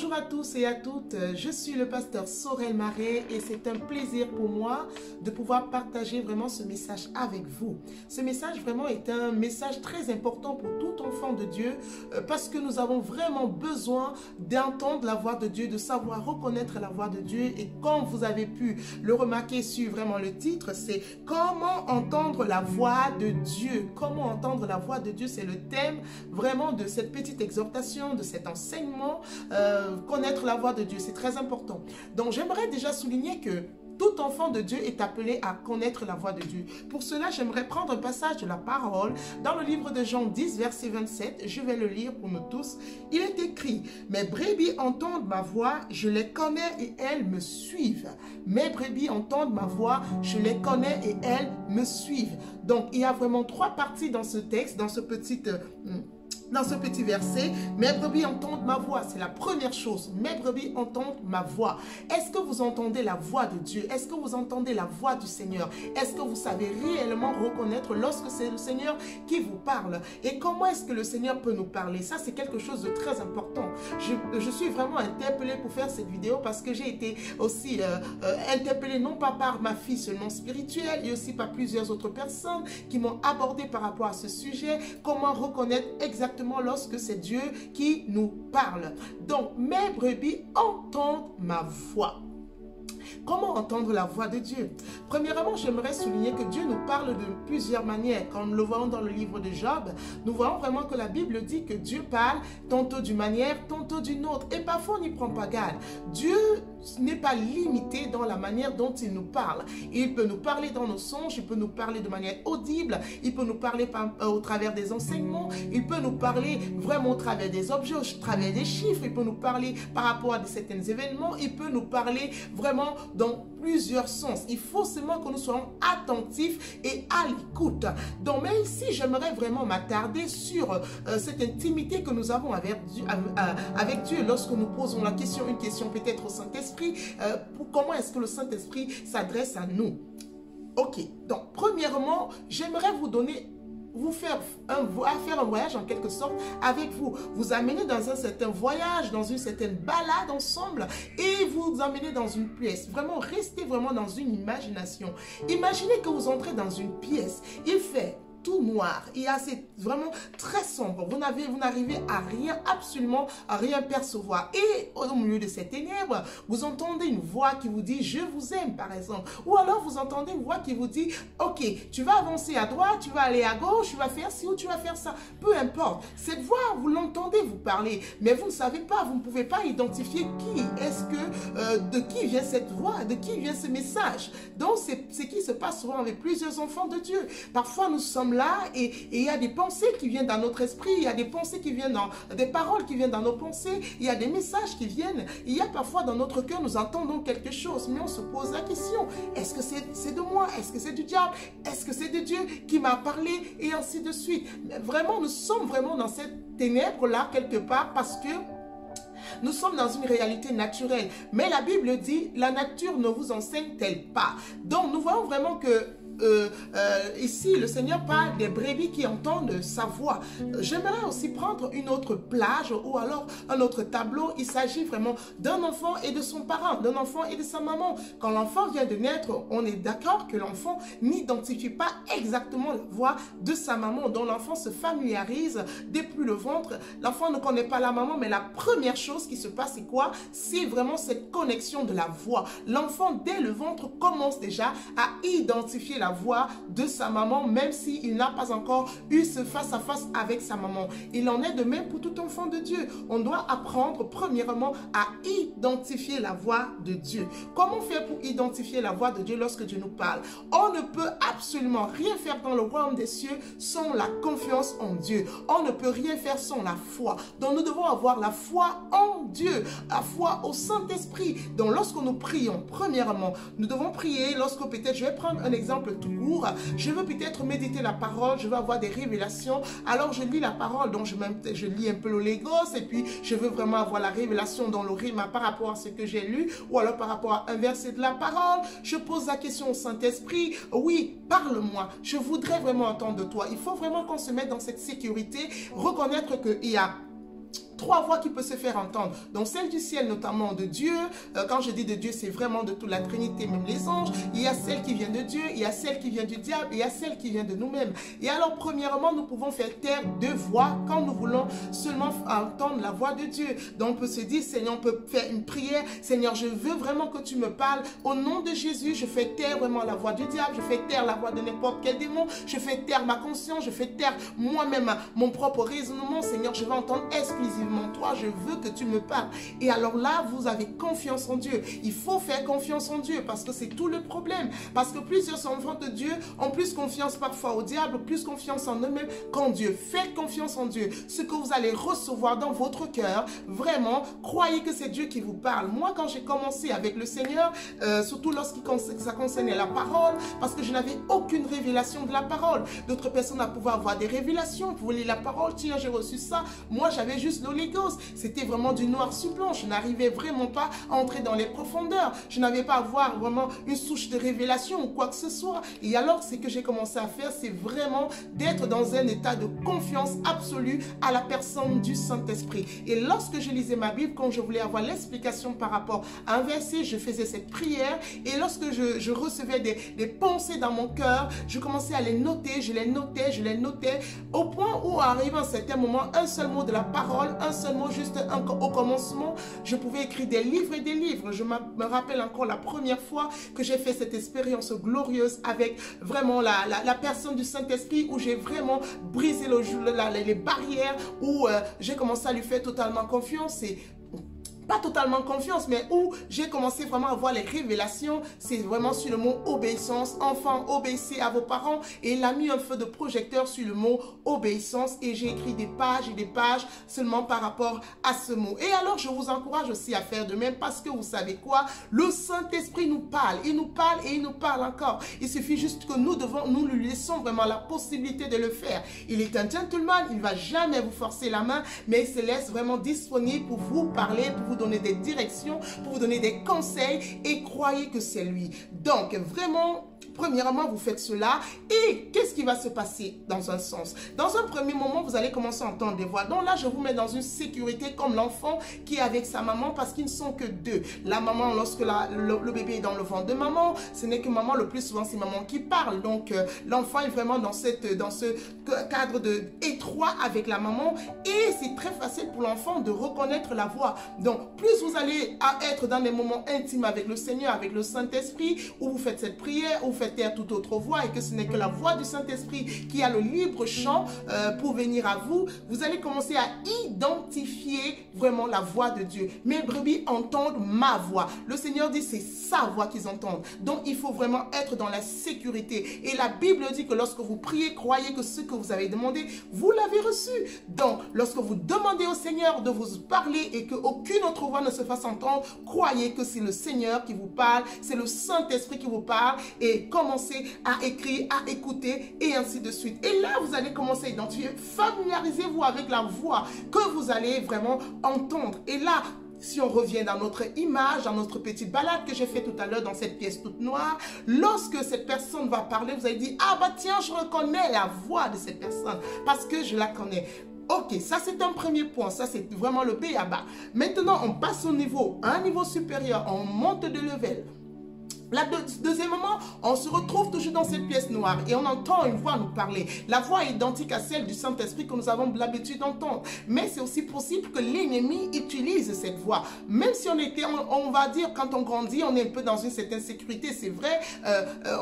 Bonjour à tous et à toutes, je suis le pasteur Sorel Marais et c'est un plaisir pour moi de pouvoir partager vraiment ce message avec vous. Ce message vraiment est un message très important pour tout enfant de Dieu parce que nous avons vraiment besoin d'entendre la voix de Dieu, de savoir reconnaître la voix de Dieu et comme vous avez pu le remarquer sur vraiment le titre, c'est comment entendre la voix de Dieu. Comment entendre la voix de Dieu, c'est le thème vraiment de cette petite exhortation, de cet enseignement. Connaître la voix de Dieu, c'est très important. Donc j'aimerais déjà souligner que tout enfant de Dieu est appelé à connaître la voix de Dieu. Pour cela, j'aimerais prendre un passage de la parole dans le livre de Jean 10, verset 27. Je vais le lire pour nous tous. Il est écrit, « Mes brebis entendent ma voix, je les connais et elles me suivent. Mes brebis entendent ma voix, je les connais et elles me suivent. » Donc, il y a vraiment trois parties dans ce texte, dans ce petit verset. Mes brebis entendent ma voix, c'est la première chose. Mes brebis entendent ma voix. Est-ce que vous entendez la voix de Dieu? Est-ce que vous entendez la voix du Seigneur? Est-ce que vous savez réellement reconnaître lorsque c'est le Seigneur qui vous parle? Et comment est-ce que le Seigneur peut nous parler? Ça, c'est quelque chose de très important. Je suis vraiment interpellée pour faire cette vidéo parce que j'ai été aussi interpellée non pas par ma fille seulement spirituelle et aussi par plusieurs autres personnes qui m'ont abordé par rapport à ce sujet. Comment reconnaître exactement lorsque c'est Dieu qui nous parle. Donc, mes brebis entendent ma voix. Comment entendre la voix de Dieu? Premièrement, j'aimerais souligner que Dieu nous parle de plusieurs manières. Comme nous le voyons dans le livre de Job, nous voyons vraiment que la Bible dit que Dieu parle tantôt d'une manière, tantôt d'une autre. Et parfois, on n'y prend pas garde. Dieu n'est pas limité dans la manière dont il nous parle. Il peut nous parler dans nos songes, il peut nous parler de manière audible, il peut nous parler au travers des enseignements, il peut nous parler vraiment au travers des objets, au travers des chiffres, il peut nous parler par rapport à certains événements, il peut nous parler vraiment dans plusieurs sens. Il faut seulement que nous soyons attentifs et à l'écoute. Donc, mais ici, j'aimerais vraiment m'attarder sur cette intimité que nous avons avec Dieu lorsque nous posons la question, une question peut-être au Saint-Esprit. Comment est-ce que le Saint-Esprit s'adresse à nous? Ok, donc premièrement, j'aimerais vous faire un voyage en quelque sorte avec vous. Vous amener dans un certain voyage, dans une certaine balade ensemble et vous amener dans une pièce. Vraiment, restez vraiment dans une imagination. Imaginez que vous entrez dans une pièce. Il fait tout noir et c'est vraiment très sombre. Vous n'arrivez à rien, absolument à rien percevoir. Et au milieu de ces ténèbres, vous entendez une voix qui vous dit « Je vous aime » par exemple. Ou alors vous entendez une voix qui vous dit « Ok, tu vas avancer à droite, tu vas aller à gauche, tu vas faire ci ou tu vas faire ça. » Peu importe. Cette voix, vous l'entendez vous parler, mais vous ne savez pas, vous ne pouvez pas identifier qui. Est-ce que, de qui vient cette voix, de qui vient ce message. Donc, c'est ce qui se passe souvent avec plusieurs enfants de Dieu. Parfois, nous sommes là et il y a des pensées qui viennent dans notre esprit, il y a des pensées qui viennent des paroles qui viennent dans nos pensées, il y a des messages qui viennent, il y a parfois dans notre cœur, nous entendons quelque chose, mais on se pose la question, est-ce que c'est de moi? Est-ce que c'est du diable? Est-ce que c'est de Dieu qui m'a parlé? Et ainsi de suite. Mais vraiment, nous sommes vraiment dans cette ténèbre-là quelque part parce que nous sommes dans une réalité naturelle. Mais la Bible dit, la nature ne vous enseigne-t-elle pas? Donc, nous voyons vraiment que ici, le Seigneur parle des brebis qui entendent sa voix. J'aimerais aussi prendre une autre plage ou alors un autre tableau. Il s'agit vraiment d'un enfant et de son parent, d'un enfant et de sa maman. Quand l'enfant vient de naître, on est d'accord que l'enfant n'identifie pas exactement la voix de sa maman. Donc l'enfant se familiarise depuis le ventre. L'enfant ne connaît pas la maman, mais la première chose qui se passe, c'est quoi? C'est vraiment cette connexion de la voix. L'enfant, dès le ventre, commence déjà à identifier la voix de sa maman, même s'il n'a pas encore eu ce face-à-face avec sa maman. Il en est de même pour tout enfant de Dieu. On doit apprendre premièrement à identifier la voix de Dieu. Comment faire pour identifier la voix de Dieu lorsque Dieu nous parle? On ne peut absolument rien faire dans le royaume des cieux sans la confiance en Dieu. On ne peut rien faire sans la foi. Donc nous devons avoir la foi en Dieu, la foi au Saint-Esprit. Donc lorsque nous prions, premièrement, nous devons prier lorsque peut-être, je vais prendre un exemple tout court, je veux peut-être méditer la parole, je veux avoir des révélations, alors je lis la parole, donc je lis un peu le Logos et puis je veux vraiment avoir la révélation dans le rime par rapport à ce que j'ai lu ou alors par rapport à un verset de la parole. Je pose la question au Saint-Esprit, oui, parle-moi, je voudrais vraiment entendre de toi. Il faut vraiment qu'on se mette dans cette sécurité, reconnaître qu'il y a trois voix qui peuvent se faire entendre. Donc celle du ciel, notamment de Dieu. Quand je dis de Dieu, c'est vraiment de toute la Trinité, même les anges. Il y a celle qui vient de Dieu, il y a celle qui vient du diable, et il y a celle qui vient de nous-mêmes. Et alors, premièrement, nous pouvons faire taire deux voix quand nous voulons seulement entendre la voix de Dieu. Donc, on peut se dire, Seigneur, on peut faire une prière. Seigneur, je veux vraiment que tu me parles. Au nom de Jésus, je fais taire vraiment la voix du diable, je fais taire la voix de n'importe quel démon, je fais taire ma conscience, je fais taire moi-même mon propre raisonnement. Seigneur, je vais entendre exclusivement toi, je veux que tu me parles. Et alors là, vous avez confiance en Dieu. Il faut faire confiance en Dieu parce que c'est tout le problème. Parce que plusieurs enfants de Dieu ont plus confiance parfois au diable, plus confiance en eux-mêmes qu'en Dieu. Faites confiance en Dieu. Ce que vous allez recevoir dans votre cœur, vraiment, croyez que c'est Dieu qui vous parle. Moi, quand j'ai commencé avec le Seigneur, surtout lorsque ça concernait la parole, parce que je n'avais aucune révélation de la parole. D'autres personnes pouvaient avoir des révélations. Vous voulez la parole? Tiens, j'ai reçu ça. Moi, j'avais juste l'Holy Ghost. C'était vraiment du noir sur blanc. Je n'arrivais vraiment pas à entrer dans les profondeurs. Je n'avais pas à avoir vraiment une souche de révélation ou quoi que ce soit. Et alors, ce que j'ai commencé à faire, c'est vraiment d'être dans un état de confiance absolue à la personne du Saint-Esprit. Et lorsque je lisais ma Bible, quand je voulais avoir l'explication par rapport à un verset, je faisais cette prière. Et lorsque je recevais des pensées dans mon cœur, je commençais à les noter, je les notais, au point où arrive à un certain moment, un seul mot de la parole, un seul mot juste au commencement, je pouvais écrire des livres et des livres. Je me rappelle encore la première fois que j'ai fait cette expérience glorieuse avec vraiment la personne du Saint-Esprit, où j'ai vraiment brisé les barrières, où j'ai commencé à lui faire totalement confiance. Et pas totalement confiance, mais où j'ai commencé vraiment à voir les révélations. C'est vraiment sur le mot obéissance. Enfants, obéissez à vos parents. Et il a mis un feu de projecteur sur le mot obéissance. Et j'ai écrit des pages et des pages seulement par rapport à ce mot. Et alors, je vous encourage aussi à faire de même, parce que vous savez quoi? Le Saint-Esprit nous parle. Il nous parle et il nous parle encore. Il suffit juste que nous lui laissons vraiment la possibilité de le faire. Il est un gentleman. Il ne va jamais vous forcer la main, mais il se laisse vraiment disponible pour vous parler, pour vous donner des directions, pour vous donner des conseils, et croyez que c'est lui. Donc, vraiment, premièrement, vous faites cela, et qu'est-ce qui va se passer dans un sens? Dans un premier moment, vous allez commencer à entendre des voix. Donc là, je vous mets dans une sécurité comme l'enfant qui est avec sa maman, parce qu'ils ne sont que deux. La maman, lorsque le bébé est dans le ventre de maman, ce n'est que maman, le plus souvent, c'est maman qui parle. Donc, l'enfant est vraiment dans ce cadre étroit avec la maman, et c'est très facile pour l'enfant de reconnaître la voix. Donc, plus vous allez être dans des moments intimes avec le Seigneur, avec le Saint-Esprit, où vous faites cette prière, où vous faites taire toute autre voix, et que ce n'est que la voix du Saint-Esprit qui a le libre champ pour venir à vous, vous allez commencer à identifier vraiment la voix de Dieu. Mes brebis entendent ma voix. Le Seigneur dit c'est sa voix qu'ils entendent. Donc, il faut vraiment être dans la sécurité. Et la Bible dit que lorsque vous priez, croyez que ce que vous avez demandé, vous l'avez reçu. Donc, lorsque vous demandez au Seigneur de vous parler et qu'aucune autre voix ne se fasse entendre, croyez que c'est le Seigneur qui vous parle, c'est le Saint-Esprit qui vous parle, et commencez à écrire, à écouter, et ainsi de suite. Et là, vous allez commencer à identifier, familiarisez-vous avec la voix que vous allez vraiment entendre. Et là, si on revient dans notre image, dans notre petite balade que j'ai fait tout à l'heure dans cette pièce toute noire, lorsque cette personne va parler, vous allez dire, ah bah tiens, je reconnais la voix de cette personne parce que je la connais. Ok, ça c'est un premier point, ça c'est vraiment le B.A.B.A. Maintenant, on passe au niveau, à un niveau supérieur, on monte de level. Deuxièmement, on se retrouve toujours dans cette pièce noire et on entend une voix nous parler. La voix est identique à celle du Saint-Esprit que nous avons l'habitude d'entendre. Mais c'est aussi possible que l'ennemi utilise cette voix. Même si on va dire, quand on grandit, on est un peu dans une certaine sécurité, c'est vrai,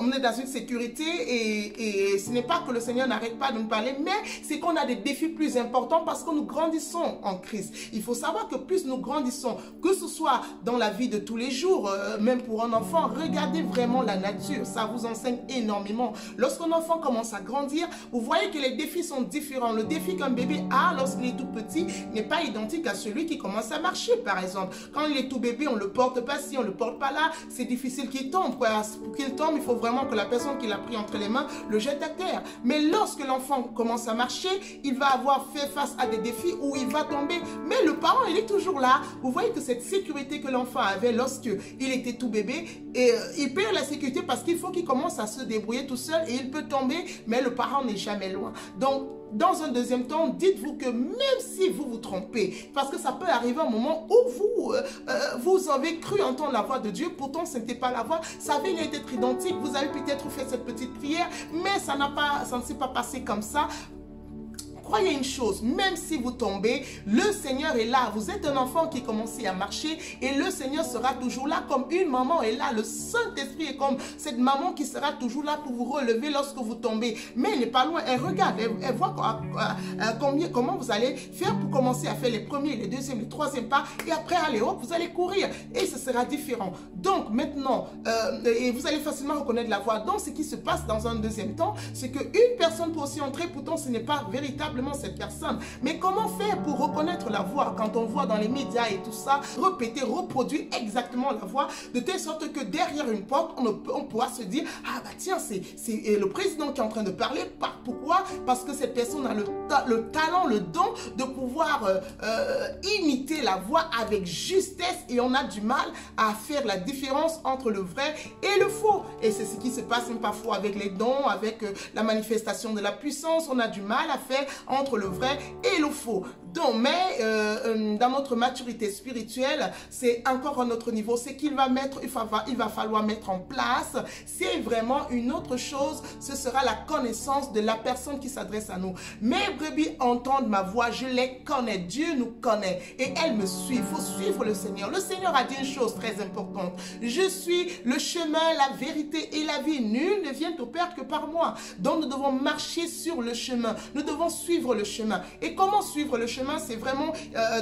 on est dans une sécurité et ce n'est pas que le Seigneur n'arrête pas de nous parler, mais c'est qu'on a des défis plus importants parce que nous grandissons en Christ. Il faut savoir que plus nous grandissons, que ce soit dans la vie de tous les jours, même pour un enfant, regardez vraiment la nature, ça vous enseigne énormément. Lorsqu'un enfant commence à grandir, vous voyez que les défis sont différents. Le défi qu'un bébé a lorsqu'il est tout petit n'est pas identique à celui qui commence à marcher, par exemple. Quand il est tout bébé, on ne le porte pas ci, on ne le porte pas là, c'est difficile qu'il tombe. Pour qu'il tombe, il faut vraiment que la personne qui l'a pris entre les mains le jette à terre. Mais lorsque l'enfant commence à marcher, il va avoir fait face à des défis où il va tomber. Mais le parent, il est toujours là. Vous voyez que cette sécurité que l'enfant avait lorsqu'il était tout bébé, et il perd la sécurité parce qu'il faut qu'il commence à se débrouiller tout seul et il peut tomber, mais le parent n'est jamais loin. Donc, dans un deuxième temps, dites-vous que même si vous vous trompez, parce que ça peut arriver un moment où vous avez cru entendre la voix de Dieu, pourtant ce n'était pas la voix, ça avait l'air d'être identique, vous avez peut-être fait cette petite prière, mais ça ne s'est pas passé comme ça. Croyez une chose, même si vous tombez, le Seigneur est là. Vous êtes un enfant qui commence à marcher et le Seigneur sera toujours là comme une maman est là. Le Saint-Esprit est comme cette maman qui sera toujours là pour vous relever lorsque vous tombez. Mais elle n'est pas loin, elle regarde, elle voit comment vous allez faire pour commencer à faire les premiers, les deuxièmes, les troisièmes pas et après, allez hop, vous allez courir et ce sera différent. Donc maintenant, et vous allez facilement reconnaître la voix. Donc ce qui se passe dans un deuxième temps, c'est qu'une personne peut aussi entrer, pourtant ce n'est pas véritable cette personne. Mais comment faire pour reconnaître la voix quand on voit dans les médias et tout ça, répéter, reproduire exactement la voix, de telle sorte que derrière une porte, on pourra se dire, ah bah tiens, c'est le président qui est en train de parler. Pourquoi? Parce que cette personne a le talent, le don de pouvoir imiter la voix avec justesse et on a du mal à faire la différence entre le vrai et le faux. Et c'est ce qui se passe même parfois avec les dons, avec la manifestation de la puissance, on a du mal à faire entre le vrai et le faux. Donc, mais dans notre maturité spirituelle, c'est encore un autre niveau. C'est qu'il va mettre, il va falloir mettre en place. C'est vraiment une autre chose. Ce sera la connaissance de la personne qui s'adresse à nous. Mes brebis entendent ma voix. Je les connais. Dieu nous connaît et elles me suivent. Il faut suivre le Seigneur. Le Seigneur a dit une chose très importante. Je suis le chemin, la vérité et la vie. Nul ne vient au Père que par moi. Donc, nous devons marcher sur le chemin. Nous devons suivre le chemin. Et comment suivre le chemin? C'est vraiment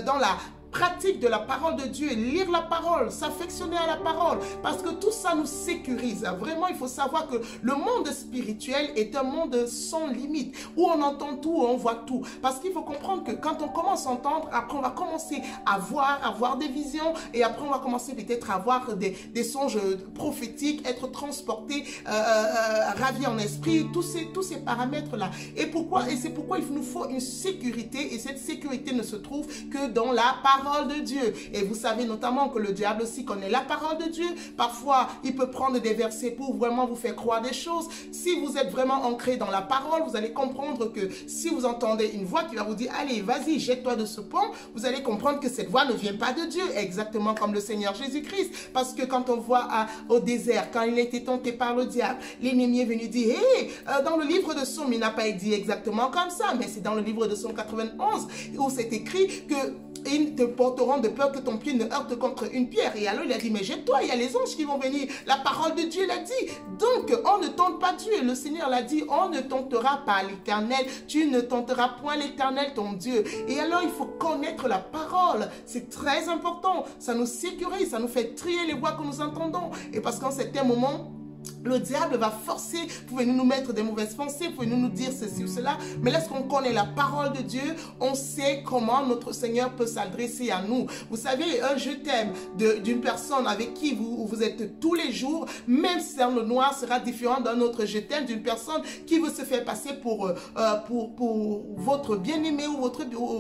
dans la pratique de la parole de Dieu, lire la parole, s'affectionner à la parole, parce que tout ça nous sécurise. Vraiment, il faut savoir que le monde spirituel est un monde sans limite, où on entend tout, où on voit tout. Parce qu'il faut comprendre que quand on commence à entendre, après on va commencer à voir des visions, et après on va commencer peut-être à avoir des songes prophétiques, être transporté, ravi en esprit, tous ces paramètres-là. Et c'est pourquoi il nous faut une sécurité, et cette sécurité ne se trouve que dans la parole de Dieu. Et vous savez notamment que le diable aussi connaît la parole de Dieu. Parfois, il peut prendre des versets pour vraiment vous faire croire des choses. Si vous êtes vraiment ancré dans la parole, vous allez comprendre que si vous entendez une voix qui va vous dire, allez, vas-y, jette-toi de ce pont, vous allez comprendre que cette voix ne vient pas de Dieu, exactement comme le Seigneur Jésus-Christ. Parce que quand on voit au désert, quand il a été tenté par le diable, l'ennemi est venu dire, hé, dans le livre de Somme, il n'a pas dit exactement comme ça, mais c'est dans le livre de Somme 91 où c'est écrit que ils te porteront de peur que ton pied ne heurte contre une pierre. Et alors il a dit, mais jette-toi, il y a les anges qui vont venir. La parole de Dieu l'a dit. Donc, on ne tente pas Dieu. Le Seigneur l'a dit, on ne tentera pas l'Éternel. Tu ne tenteras point l'Éternel, ton Dieu. Et alors, il faut connaître la parole. C'est très important. Ça nous sécurise, ça nous fait trier les voix que nous entendons. Et parce qu'en certains moments, le diable va forcer, pour nous mettre des mauvaises pensées, pour nous dire ceci ou cela. Mais lorsqu'on connaît la parole de Dieu, on sait comment notre Seigneur peut s'adresser à nous. Vous savez, un je t'aime d'une personne avec qui vous êtes tous les jours, même si dans le noir, sera différent d'un autre je t'aime d'une personne qui veut se faire passer pour votre bien-aimé ou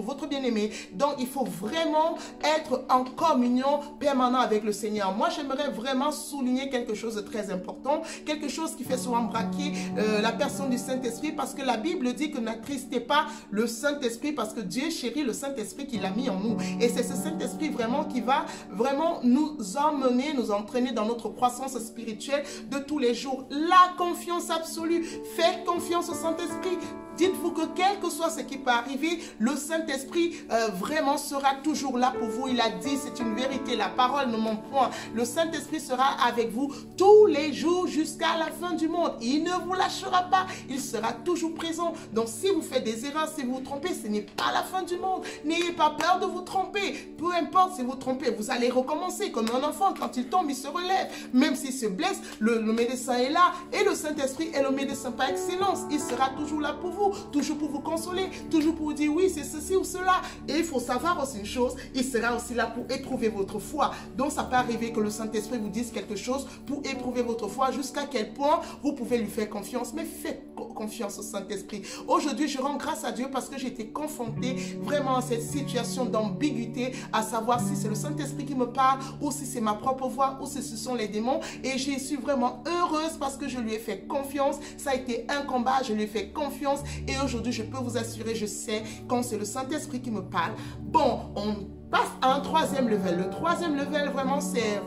votre bien-aimé. Donc, il faut vraiment être en communion permanente avec le Seigneur. Moi, j'aimerais vraiment souligner quelque chose de très important. Quelque chose qui fait souvent braquer la personne du Saint-Esprit, parce que la Bible dit que n'attristez pas le Saint-Esprit, parce que Dieu chérit le Saint-Esprit qu'il a mis en nous. Et c'est ce Saint-Esprit vraiment qui va vraiment nous emmener, nous entraîner dans notre croissance spirituelle de tous les jours. La confiance absolue. Faites confiance au Saint-Esprit. Dites-vous que quel que soit ce qui peut arriver, le Saint-Esprit vraiment sera toujours là pour vous. Il a dit, c'est une vérité, la parole ne ment point. Le Saint-Esprit sera avec vous tous les jours jusqu'à la fin du monde. Il ne vous lâchera pas, il sera toujours présent. Donc si vous faites des erreurs, si vous vous trompez, ce n'est pas la fin du monde. N'ayez pas peur de vous tromper. Peu importe si vous trompez, vous allez recommencer. Comme un enfant, quand il tombe, il se relève. Même s'il se blesse, le médecin est là. Et le Saint-Esprit est le médecin par excellence. Il sera toujours là pour vous. Toujours pour vous consoler, toujours pour vous dire oui, c'est ceci ou cela. Et il faut savoir aussi une chose, il sera aussi là pour éprouver votre foi. Donc ça peut arriver que le Saint-Esprit vous dise quelque chose pour éprouver votre foi, jusqu'à quel point vous pouvez lui faire confiance. Mais faites confiance au Saint-Esprit. Aujourd'hui, je rends grâce à Dieu parce que j'ai été confrontée vraiment à cette situation d'ambiguïté, à savoir si c'est le Saint-Esprit qui me parle ou si c'est ma propre voix ou si ce sont les démons. Et je suis vraiment heureuse parce que je lui ai fait confiance. Ça a été un combat, je lui ai fait confiance. Et aujourd'hui, je peux vous assurer, je sais quand c'est le Saint-Esprit qui me parle. Bon, on passe à un troisième level. Le troisième level, vraiment, c'est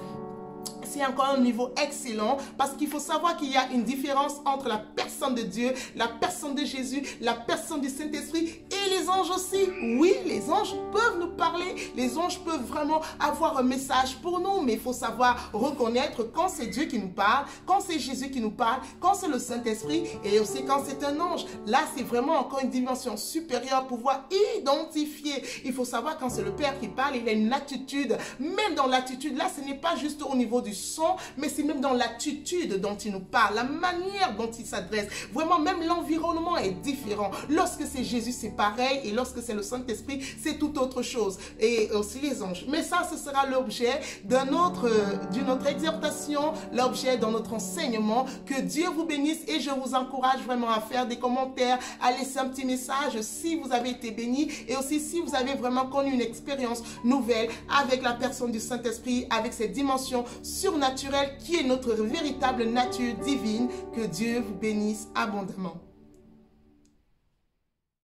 encore un niveau excellent parce qu'il faut savoir qu'il y a une différence entre la personne de Dieu, la personne de Jésus, la personne du Saint-Esprit et les anges aussi. Oui, les anges peuvent nous parler, les anges peuvent vraiment avoir un message pour nous, mais il faut savoir reconnaître quand c'est Dieu qui nous parle, quand c'est Jésus qui nous parle, quand c'est le Saint-Esprit et aussi quand c'est un ange. Là, c'est vraiment encore une dimension supérieure pour pouvoir identifier. Il faut savoir quand c'est le Père qui parle, il a une attitude. Même dans l'attitude, là, ce n'est pas juste au niveau du son, mais c'est même dans l'attitude dont il nous parle, la manière dont il s'adresse. Vraiment, même l'environnement est différent. Lorsque c'est Jésus, c'est pareil, et lorsque c'est le Saint-Esprit, c'est tout autre chose. Et aussi les anges. Mais ça, ce sera l'objet d'une autre exhortation, l'objet dans notre enseignement. Que Dieu vous bénisse et je vous encourage vraiment à faire des commentaires, à laisser un petit message si vous avez été béni et aussi si vous avez vraiment connu une expérience nouvelle avec la personne du Saint-Esprit, avec cette dimension surnaturelle qui est notre véritable nature divine. Que Dieu vous bénisse abondamment.